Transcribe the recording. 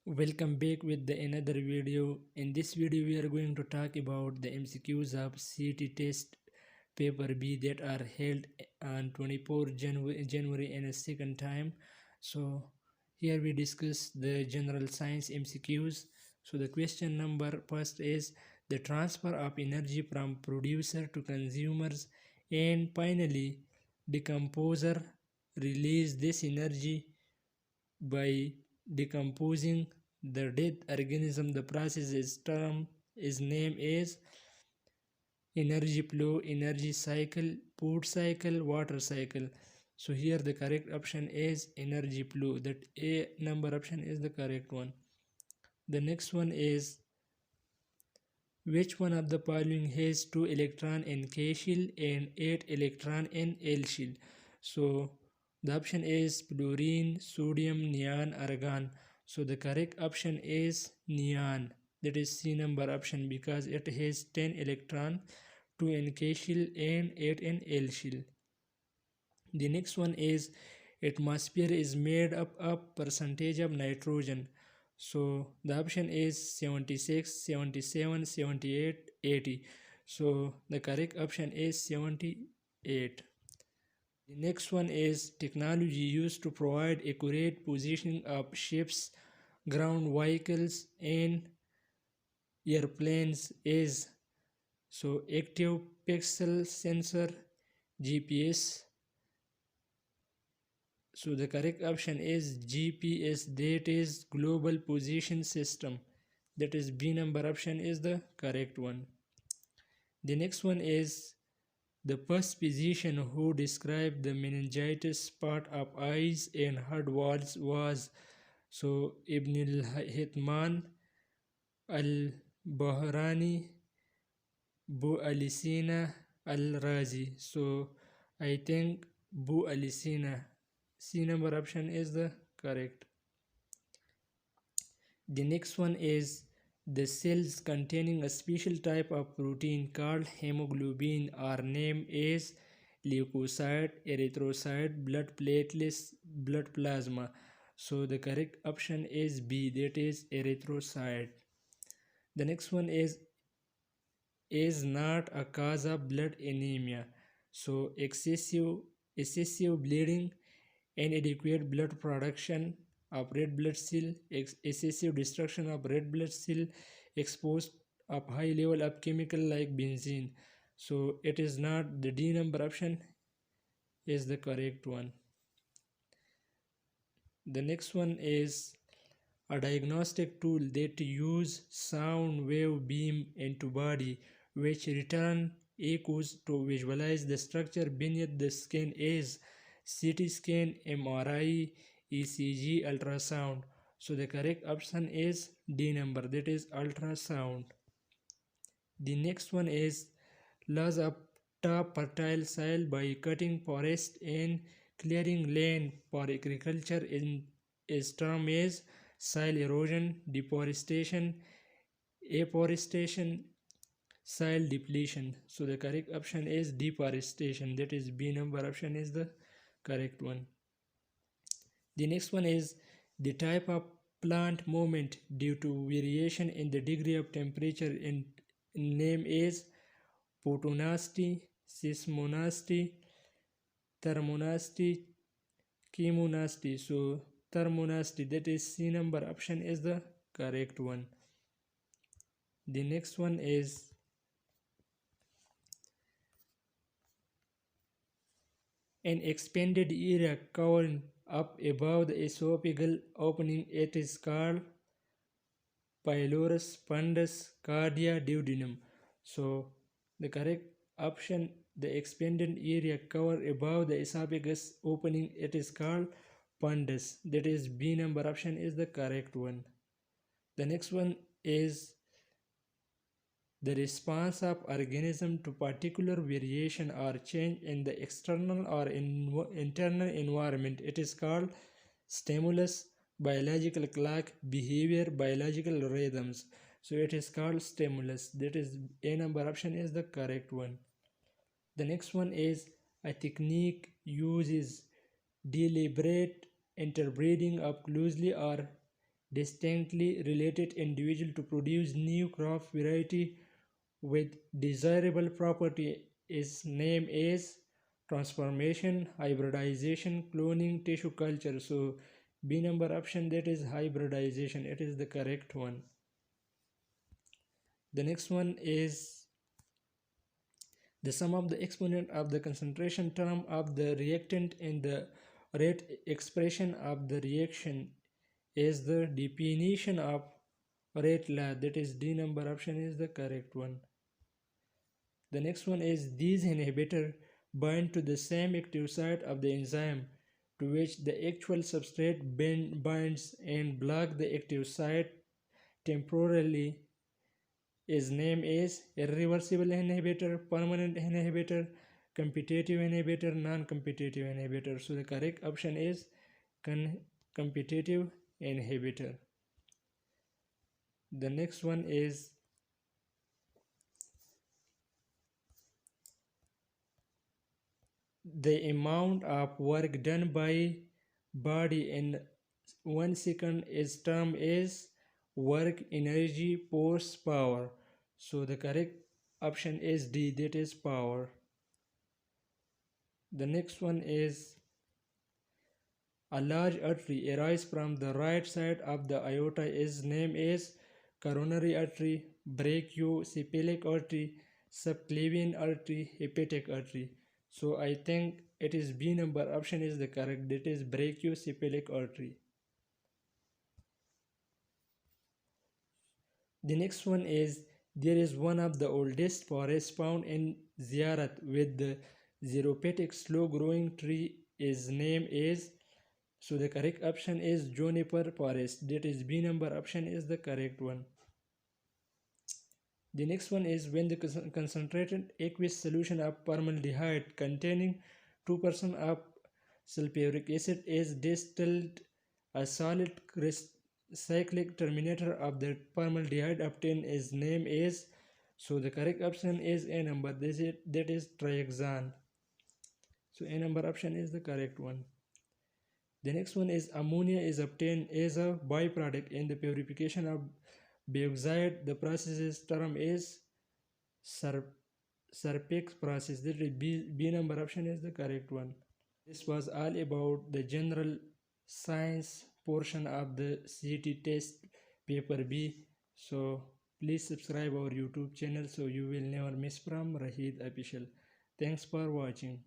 Welcome back with another video. In this video, we are going to talk about the MCQs of CT test paper B that are held on 24 January and a second time. So here we discuss the general science MCQs. So the question number first is the transfer of energy from producer to consumers, and finally decomposer release this energy by decomposing the dead organism. The process is named as energy flow, energy cycle, food cycle, water cycle. So here the correct option is energy flow. That A number option is the correct one. The next one is which one of the following has 2 electron in K shell and 8 electron in L shell? So the option is fluorine, sodium, neon, argon. So the correct option is neon. That is C number option because it has 10 electron, 2 in K shell and 8 in L shell. The next one is atmosphere is made up of percentage of nitrogen. So the option is 76, 77, 78, 80. So the correct option is 78. The next one is technology used to provide accurate positioning of ships, ground vehicles, and airplanes is so active pixel sensor, GPS. So the correct option is GPS, that is global position system. That is B number option is the correct one. The next one is the first physician who described the meningitis part of eyes and heart walls was so Ibn al-Hitman, al-Bahrani, Bu Alisina, al-Razi. So I think Bu Alisina, C number option is the correct. The next one is the cells containing a special type of protein called hemoglobin are named as leukocyte, erythrocyte, blood platelets, blood plasma. So the correct option is B, that is erythrocyte. The next one is not a cause of blood anemia. So excessive bleeding, inadequate blood production of red blood cell, excessive destruction of red blood cell, exposed of high level of chemical like benzene. So it is not the D number option is the correct one. The next one is a diagnostic tool that use sound wave beam into body which return echoes to visualize the structure beneath the skin is CT scan, MRI, ECG, ultrasound. So the correct option is D number, that is ultrasound. The next one is loss of top fertile soil by cutting forest and clearing land for agriculture in is termed as soil erosion, deforestation, afforestation, soil depletion. So the correct option is deforestation, that is B number option is the correct one. The next one is the type of plant movement due to variation in the degree of temperature in name is photonasty, seismonasty, thermonasty, chemonasty. So thermonasty, that is C number option is the correct one. The next one is an expanded area covered up above the esophageal opening. It is called pylorus, fundus, cardia, duodenum. So the correct option, the expanded area covered above the esophagus opening, it is called fundus. That is B number option is the correct one. The next one is the response of organism to particular variation or change in the external or internal environment. It is called stimulus, biological clock, behavior, biological rhythms. So it is called stimulus. That is A number option is the correct one. The next one is a technique uses deliberate interbreeding of closely or distinctly related individual to produce new crop variety with desirable property is named as transformation, hybridization, cloning, tissue culture. So B number option, that is hybridization, it is the correct one. The next one is the sum of the exponent of the concentration term of the reactant and the rate expression of the reaction is the definition of rate law, that is D number option is the correct one. The next one is these inhibitor bind to the same active site of the enzyme to which the actual substrate binds and block the active site temporarily is named as irreversible inhibitor, permanent inhibitor, competitive inhibitor, non-competitive inhibitor. So the correct option is competitive inhibitor. The next one is the amount of work done by body in 1 second is termed as work energy force power. So the correct option is D, that is power. The next one is a large artery arises from the right side of the aorta is named as coronary artery, brachiocephalic artery, subclavian artery, hepatic artery. So I think it is B number option is the correct, that is brachiocephalic artery. The next one is there is one of the oldest forests found in Ziyarat with the xerophatic slow growing tree is named as, so the correct option is juniper forest, that is B number option is the correct one. The next one is when the concentrated aqueous solution of formaldehyde containing 2% of sulfuric acid is distilled, a solid cyclic terminator of the formaldehyde obtained is named as, so the correct option is A number, that is trihexane. So A number option is the correct one. The next one is ammonia is obtained as a byproduct in the purification of bauxite. The process is termed as Serpeks process. That is B number option is the correct one. This was all about the general science portion of the CET test paper B. So please subscribe our YouTube channel so you will never miss from Rahid Official. Thanks for watching.